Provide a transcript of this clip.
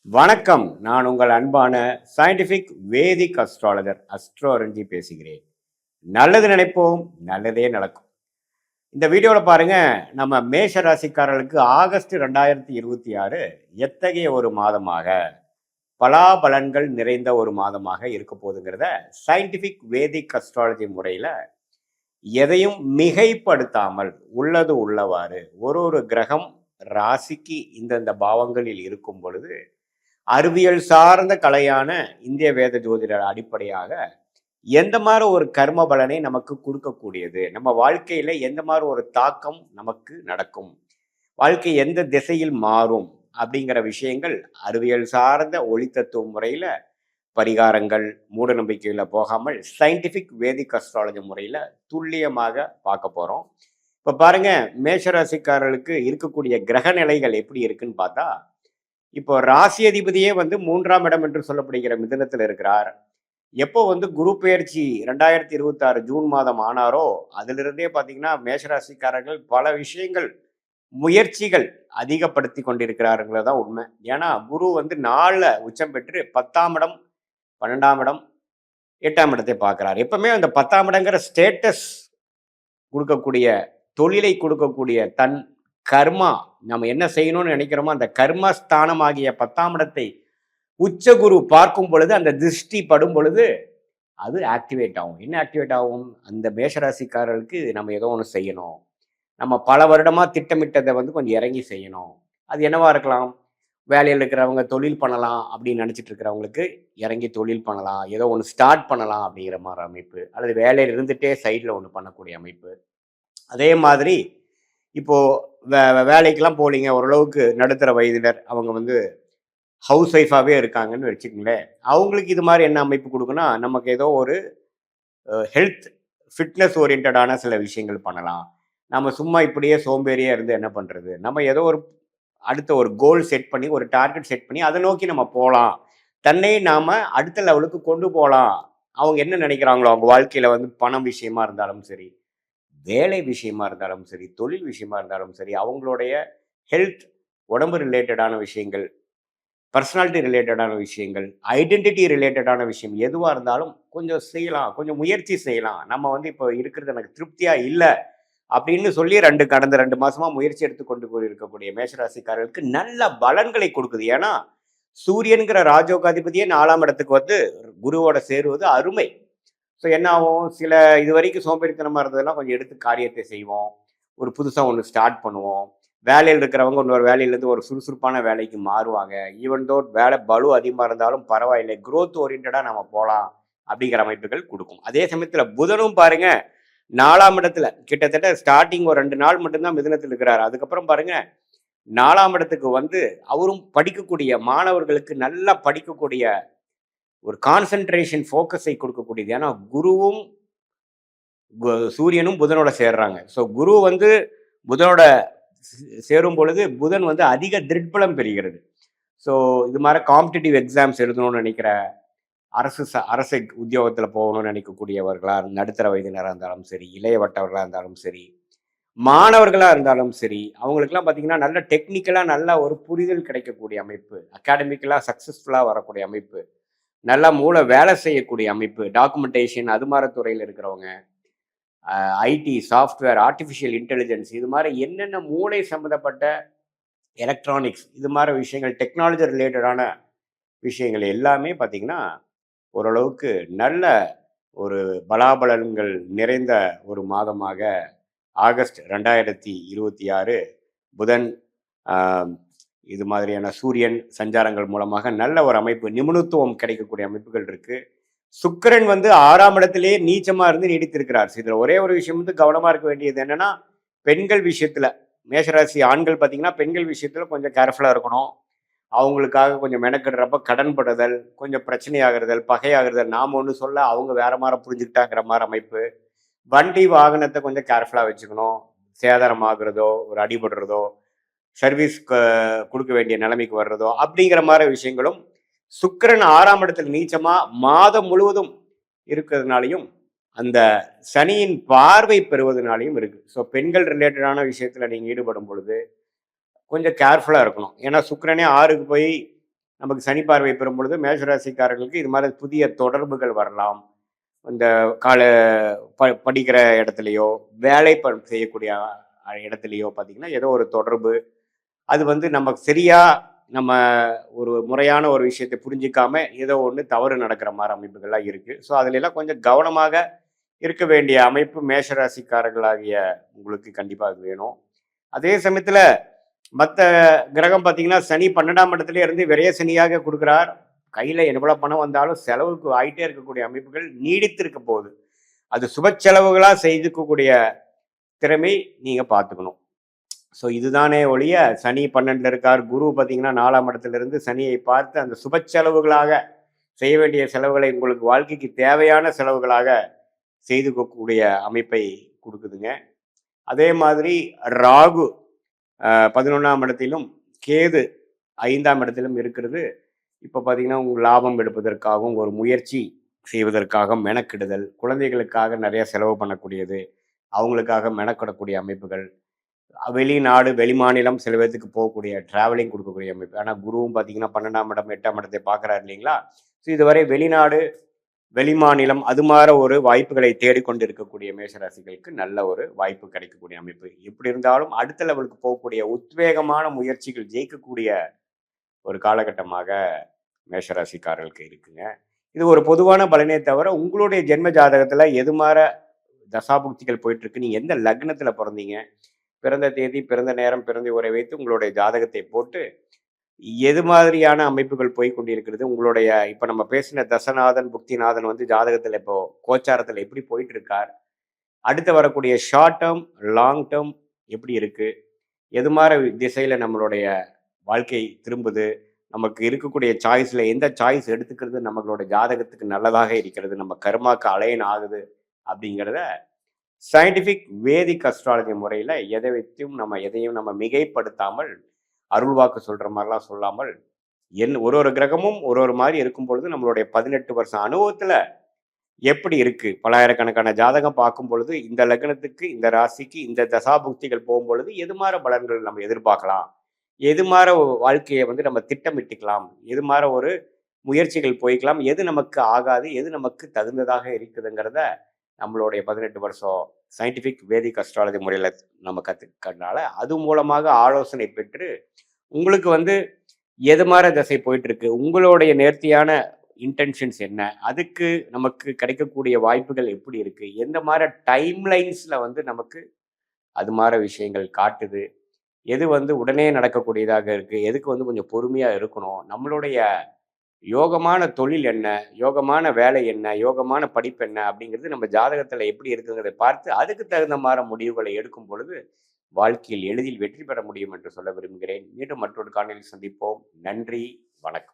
வணக்கம். நான் உங்கள் அன்பான சயின்டிஃபிக் வேதிக் அஸ்ட்ராலஜர் அஸ்ட்ரோரஞ்சி பேசுகிறேன். நல்லது நினைப்போம், நல்லதே நடக்கும். இந்த வீடியோவில் பாருங்க, நம்ம மேஷ ராசிக்காரர்களுக்கு ஆகஸ்ட் 2026 எத்தகைய ஒரு மாதமாக, பலாபலன்கள் நிறைந்த ஒரு மாதமாக இருக்க போகுதுங்கிறத சயின்டிஃபிக் வேதிக் அஸ்ட்ராலஜி முறையில் எதையும் மிகைப்படுத்தாமல் உள்ளது உள்ளவாறு ஒரு கிரகம் ராசிக்கு இந்தந்த பாவங்களில் இருக்கும் பொழுது அறிவியல் சார்ந்த கலையான இந்திய வேத ஜோதிடர் அடிப்படையாக எந்த மாதிரி ஒரு கர்ம பலனை நமக்கு கொடுக்கக்கூடியது, நம்ம வாழ்க்கையில எந்த மாதிரி ஒரு தாக்கம் நமக்கு நடக்கும், வாழ்க்கை எந்த திசையில் மாறும் அப்படிங்கிற விஷயங்கள் அறிவியல் சார்ந்த ஒளி தத்துவ முறையில பரிகாரங்கள் மூட நம்பிக்கையில போகாமல் சயின்டிபிக் வேதிக் அஸ்ட்ராலஜி முறையில துல்லியமாக பார்க்க போறோம். இப்ப பாருங்க, மேஷராசிக்காரர்களுக்கு இருக்கக்கூடிய கிரக நிலைகள் எப்படி இருக்குன்னு பார்த்தா, இப்போ ராசி அதிபதியே வந்து 3ஆம் இடம் என்று சொல்லப்படுகிற மிதுனத்தில் இருக்கிறார். எப்போ வந்து குரு பெயர்ச்சி 2026 ஜூன் மாதம் ஆனாரோ அதிலிருந்தே பார்த்தீங்கன்னா மேஷராசிக்காரர்கள் பல விஷயங்கள் முயற்சிகள் அதிகப்படுத்தி கொண்டிருக்கிறாருங்கிறது தான் உண்மை. ஏன்னா குரு வந்து 4 உச்சம் பெற்று 10ஆம் இடம், 12ஆம் இடம், 8ஆம் இடத்தை பார்க்கிறார். எப்பவுமே அந்த 10ஆம் இடங்கிற ஸ்டேட்டஸ் கொடுக்கக்கூடிய, தொழிலை கொடுக்கக்கூடிய, தன் கர்மா நம்ம என்ன செய்யணும்னு நினைக்கிறோமோ அந்த கர்மஸ்தானம் ஆகிய 10ஆம் இடத்தை உச்ச குரு பார்க்கும் பொழுது, அந்த திருஷ்டி படும் பொழுது அது ஆக்டிவேட் ஆகும். என்ன ஆக்டிவேட் ஆகும்? அந்த மேஷராசிக்காரர்களுக்கு நம்ம ஏதோ ஒன்று செய்யணும், நம்ம பல வருடமா திட்டமிட்டதை வந்து கொஞ்சம் இறங்கி செய்யணும். அது என்னவா இருக்கலாம்? வேலையில் இருக்கிறவங்க தொழில் பண்ணலாம் அப்படின்னு நினைச்சிட்டு இருக்கிறவங்களுக்கு இறங்கி தொழில் பண்ணலாம், ஏதோ ஒன்று ஸ்டார்ட் பண்ணலாம் அப்படிங்கிற மாதிரி அமைப்பு, அல்லது வேலையில் இருந்துட்டே சைடில் ஒன்று பண்ணக்கூடிய அமைப்பு. அதே மாதிரி இப்போ வேலைக்கெல்லாம் போலீங்க, ஓரளவுக்கு நடுத்தர வயதினர், அவங்க வந்து ஹவுஸ் ஒய்ஃபாகவே இருக்காங்கன்னு வச்சுக்கங்களேன், அவங்களுக்கு இது மாதிரி என்ன அமைப்பு கொடுக்குன்னா, நமக்கு ஏதோ ஒரு ஹெல்த் ஃபிட்னஸ் ஓரியன்டான சில விஷயங்கள் பண்ணலாம். நம்ம சும்மா இப்படியே சோம்பேறியாக இருந்து என்ன பண்ணுறது, நம்ம ஏதோ ஒரு அடுத்த ஒரு கோல் செட் பண்ணி, ஒரு டார்கெட் செட் பண்ணி அதை நோக்கி நம்ம போகலாம், தன்னை நாம் அடுத்த லெவலுக்கு கொண்டு போகலாம். அவங்க என்ன நினைக்கிறாங்களோ, அவங்க வாழ்க்கையில் வந்து பணம் விஷயமா இருந்தாலும் சரி, வேலை விஷயமா இருந்தாலும் சரி, தொழில் விஷயமா இருந்தாலும் சரி, அவங்களுடைய ஹெல்த், உடம்பு ரிலேட்டடான விஷயங்கள், பர்சனாலிட்டி ரிலேட்டடான விஷயங்கள், ஐடென்டிட்டி ரிலேட்டடான விஷயம் எதுவாக இருந்தாலும் கொஞ்சம் செய்யலாம், கொஞ்சம் முயற்சி செய்யலாம். நம்ம வந்து இப்போ இருக்கிறது எனக்கு திருப்தியாக இல்லை அப்படின்னு சொல்லி கடந்த 2 மாசமா முயற்சி எடுத்துக்கொண்டு இருக்கக்கூடிய மேஷராசிக்காரர்களுக்கு நல்ல பலன்களை கொடுக்குது. ஏன்னா சூரியன்கிற ராஜோகாதிபதியே 4ஆம் இடத்துக்கு வந்து குருவோட சேருவது அருமை. ஸோ என்ன ஆகும்? சில இது வரைக்கும் சோம்பேறித்தனமாக இருந்ததெல்லாம் கொஞ்சம் எடுத்து காரியத்தை செய்வோம், ஒரு புதுசாக ஒன்று ஸ்டார்ட் பண்ணுவோம். வேலையில் இருக்கிறவங்க இன்னொரு வேலையிலேருந்து ஒரு சுறுசுறுப்பான வேலைக்கு மாறுவாங்க. ஈவன் தோ வேலை பலு அதிகமாக இருந்தாலும் பரவாயில்லை, growth ஓரியன்டாக நம்ம போகலாம் அப்படிங்கிற அமைப்புகள் கொடுக்கும். அதே சமயத்தில் புதனும் பாருங்க 4ஆம் இடத்துல கிட்டத்தட்ட ஸ்டார்டிங் ஒரு 2 நாள் மட்டும்தான் மிதுனத்தில் இருக்கிறார். அதுக்கப்புறம் பாருங்க 4ஆம் இடத்துக்கு வந்து அவரும் படிக்கக்கூடிய மாணவர்களுக்கு நல்லா படிக்கக்கூடிய ஒரு கான்சென்ட்ரேஷன் ஃபோக்கஸை கொடுக்கக்கூடியது. ஏன்னா குருவும் சூரியனும் புதனோட சேர்றாங்க. ஸோ குரு வந்து புதனோட சேரும் பொழுது புதன் வந்து அதிக திருட்பலம் பெறுகிறது. ஸோ இது மாதிரி காம்படிட்டிவ் எக்ஸாம்ஸ் எழுதணும்னு நினைக்கிற, அரசு உத்தியோகத்தில் போகணும்னு நினைக்கக்கூடியவர்களா, நடுத்தர வயதினராக இருந்தாலும் சரி, இளையவட்டவர்களாக இருந்தாலும் சரி, மாணவர்களாக இருந்தாலும் சரி, அவங்களுக்குலாம் பார்த்தீங்கன்னா நல்ல டெக்னிக்கலாக நல்ல ஒரு புரிதல் கிடைக்கக்கூடிய அமைப்பு, அகாடமிக்கலாக சக்ஸஸ்ஃபுல்லாக வரக்கூடிய அமைப்பு, நல்லா மூளை வேலை செய்யக்கூடிய அமைப்பு, டாக்குமெண்டேஷன் அது மாதிரி துறையில் இருக்கிறவங்க, ஐடி, சாஃப்ட்வேர், ஆர்டிஃபிஷியல் இன்டெலிஜென்ஸ், இது மாதிரி என்னென்ன மூளை சம்மந்தப்பட்ட எலக்ட்ரானிக்ஸ், இது மாதிரி விஷயங்கள், டெக்னாலஜி ரிலேட்டடான விஷயங்கள் எல்லாமே பார்த்திங்கன்னா ஓரளவுக்கு நல்ல ஒரு பலாபலன்கள் நிறைந்த ஒரு மாதமாக ஆகஸ்ட் 2026 புதன் இது மாதிரியான சூரியன் சஞ்சாரங்கள் மூலமாக நல்ல ஒரு அமைப்பு, நிபுணத்துவம் கிடைக்கக்கூடிய அமைப்புகள் இருக்கு. சுக்கிரன் வந்து 6ஆம் இடத்திலேயே நீச்சமா இருந்து நீடித்திருக்கிறார். இதுல ஒரே ஒரு விஷயம் வந்து கவனமா இருக்க வேண்டியது என்னன்னா, பெண்கள் விஷயத்துல, மேஷராசி ஆண்கள் பார்த்தீங்கன்னா பெண்கள் விஷயத்துல கொஞ்சம் கேர்ஃபுல்லா இருக்கணும். அவங்களுக்காக கொஞ்சம் மெனக்கிடுறப்ப கடன்படுதல், கொஞ்சம் பிரச்சனையாகிறதல், பகையாகிறதல், நாம் ஒன்று சொல்ல அவங்க வேற மாதிரி புரிஞ்சுக்கிட்டாங்கிற மாதிரி அமைப்பு. வண்டி வாகனத்தை கொஞ்சம் கேர்ஃபுல்லாக வச்சுக்கணும். சேதாரம் ஆகுறதோ, ஒரு அடிபடுறதோ, சர்வீஸ் கொடுக்க வேண்டிய நிலைமைக்கு வர்றதோ அப்படிங்கிற மாதிரி விஷயங்களும் சுக்கிரன் 6ஆம் இடத்துல நீச்சமா மாதம் முழுவதும் இருக்கிறதுனாலையும், அந்த சனியின் பார்வை பெறுவதனாலையும் இருக்கு. ஸோ பெண்கள் ரிலேட்டடான விஷயத்துல நீங்க ஈடுபடும் பொழுது கொஞ்சம் கேர்ஃபுல்லாக இருக்கணும். ஏன்னா சுக்கிரனே 6க்கு போய் நமக்கு சனி பார்வை பெறும் பொழுது மேஷராசிக்காரர்களுக்கு இது மாதிரி புதிய தொடர்புகள் வரலாம். இந்த கால படிக்கிற இடத்துலையோ, வேலை செய்யக்கூடிய இடத்துலையோ பார்த்தீங்கன்னா, ஏதோ ஒரு தொடர்பு. அது வந்து நமக்கு சரியா நம்ம ஒரு முறையான ஒரு விஷயத்தை புரிஞ்சிக்காம, ஏதோ ஒண்ணு தவறு நடக்கிற மாரி அமைப்புகள்லாம் இருக்கு. ஸோ, அதுலலாம் கொஞ்சம் கவனமாக இருக்க வேண்டிய அமைப்பு மேஷராசிக்காரர்களாகிய உங்களுக்கு கண்டிப்பா அது வேணும். அதே சமயத்துல மத்த கிரகம் பார்த்தீங்கன்னா, சனி 12ஆம் இடத்திலே இருந்து விரய சனியாக குடுக்குறார். கையில எவ்வளவு பணம் வந்தாலும் செலவுக்கு ஆயிட்டே இருக்கக்கூடிய அமைப்புகள் நீடித்திருக்க போகுது. அது சுப செலவுகளா செய்துக்கக்கூடிய திறமை நீங்க பார்த்துக்கணும். ஸோ இதுதானே ஒழிய சனி 12ல இருக்கார். குரு பார்த்தீங்கன்னா 4ஆம் இடத்திலிருந்து சனியை பார்த்து அந்த சுப செலவுகளாக செய்ய வேண்டிய செலவுகளை உங்களுக்கு வாழ்க்கைக்கு தேவையான செலவுகளாக செய்துக்கக்கூடிய அமைப்பை குடுக்குதுங்க. அதே மாதிரி ராகு 11ஆம் இடத்திலும், கேது 5ஆம் இடத்திலும் இருக்கிறது. இப்போ பார்த்தீங்கன்னா, உங்க லாபம் எடுப்பதற்காகவும், ஒரு முயற்சி செய்வதற்காக மெனக்கிடுதல், குழந்தைகளுக்காக நிறைய செலவு பண்ணக்கூடியது, அவங்களுக்காக மெனக்கிடக்கூடிய அமைப்புகள், வெளிநாடு, வெளிமாநிலம் சில பேத்துக்கு போகக்கூடிய டிராவலிங் கொடுக்கக்கூடிய அமைப்பு. ஆனா குருவும் பார்த்தீங்கன்னா 12ஆம் இடம், 8ஆம் இடத்தை பார்க்குறாரு இல்லைங்களா? ஸோ இதுவரை வெளிநாடு, வெளிமாநிலம் அது மாரி ஒரு வாய்ப்புகளை தேடிக்கொண்டு இருக்கக்கூடிய மேஷராசிகளுக்கு நல்ல ஒரு வாய்ப்பு கிடைக்கக்கூடிய அமைப்பு. எப்படி இருந்தாலும் அடுத்த லெவலுக்கு போகக்கூடிய உத்வேகமான முயற்சிகள் ஜெயிக்கக்கூடிய ஒரு காலகட்டமாக மேஷராசிக்காரர்களுக்கு இருக்குங்க. இது ஒரு பொதுவான பலனே தவிர, உங்களுடைய ஜென்ம ஜாதகத்துல எது மார தசாபுக்திகள் போயிட்டு இருக்கு, நீங்க எந்த லக்னத்துல பொறந்தீங்க, பிறந்த தேதி, பிறந்த நேரம், பிறந்த ஊரை வைத்து உங்களுடைய ஜாதகத்தை போட்டு, எது மாதிரியான அமைப்புகள் போய் கொண்டிருக்கிறது, உங்களுடைய இப்ப நம்ம பேசின தசநாதன், புக்திநாதன் வந்து ஜாதகத்துல இப்போ கோச்சாரத்துல எப்படி போயிட்டு இருக்கார், அடுத்து வரக்கூடிய ஷார்ட் டேர்ம், லாங் டேர்ம் எப்படி இருக்கு, எது மாரி திசையில நம்மளுடைய வாழ்க்கை திரும்புது, நமக்கு இருக்கக்கூடிய சாய்ஸ்ல எந்த சாய்ஸ் எடுத்துக்கிறது நம்மளோட ஜாதகத்துக்கு நல்லதாக இருக்கிறது, நம்ம கர்மாக்கு அலைன் ஆகுது அப்படிங்கிறத சயின்டிஃபிக் வேதிக் அஸ்ட்ராலஜி முறையில எதை வைத்தும் நம்ம எதையும் நம்ம மிகைப்படுத்தாமல், அருள்வாக்கு சொல்ற மாதிரிலாம் சொல்லாமல், ஒரு ஒரு கிரகமும் ஒரு ஒரு மாதிரி இருக்கும் பொழுது நம்மளுடைய 18 வருஷம் அனுபவத்துல எப்படி இருக்கு, பல்லாயிரக்கணக்கான ஜாதகம் பார்க்கும் பொழுது இந்த லக்னத்துக்கு, இந்த ராசிக்கு, இந்த தசாபுக்திகள் போகும்பொழுது எது மாற பலன்கள் நம்ம எதிர்பார்க்கலாம், எது மாற வாழ்க்கையை வந்து நம்ம திட்டமிட்டுக்கலாம், எது மாற ஒரு முயற்சிகள் போய்க்கலாம், எது நமக்கு ஆகாது, எது நமக்கு தகுந்ததாக இருக்குதுங்கிறத நம்மளுடைய 18 வருஷம் சயின்டிஃபிக் வேதிக் அஸ்ட்ராலஜி முறையில் நம்ம கற்றுக்கிறதுனால அது மூலமாக ஆலோசனை பெற்று உங்களுக்கு வந்து எது மாதிரி திசை போயிட்டு இருக்கு, உங்களுடைய நேர்த்தியான இன்டென்ஷன்ஸ் என்ன, அதுக்கு நமக்கு கிடைக்கக்கூடிய வாய்ப்புகள் எப்படி இருக்கு, எந்த மாதிரி டைம்லைன்ஸில் வந்து நமக்கு அது மாதிரி விஷயங்கள் காட்டுது, எது வந்து உடனே நடக்கக்கூடியதாக இருக்கு, எதுக்கு வந்து கொஞ்சம் பொறுமையாக இருக்கணும், நம்மளுடைய யோகமான தொழில் என்ன, யோகமான வேலை என்ன, யோகமான படிப்பு என்ன அப்படிங்கிறது நம்ம ஜாதகத்தில் எப்படி இருக்குங்கிறத பார்த்து அதுக்கு தகுந்த மாதிரி முடிவுகளை எடுக்கும் பொழுது வாழ்க்கையில் எளிதில் வெற்றி பெற முடியும் என்று சொல்ல விரும்புகிறேன். மீண்டும் மற்றொரு காணொளியில் சந்திப்போம். நன்றி, வணக்கம்.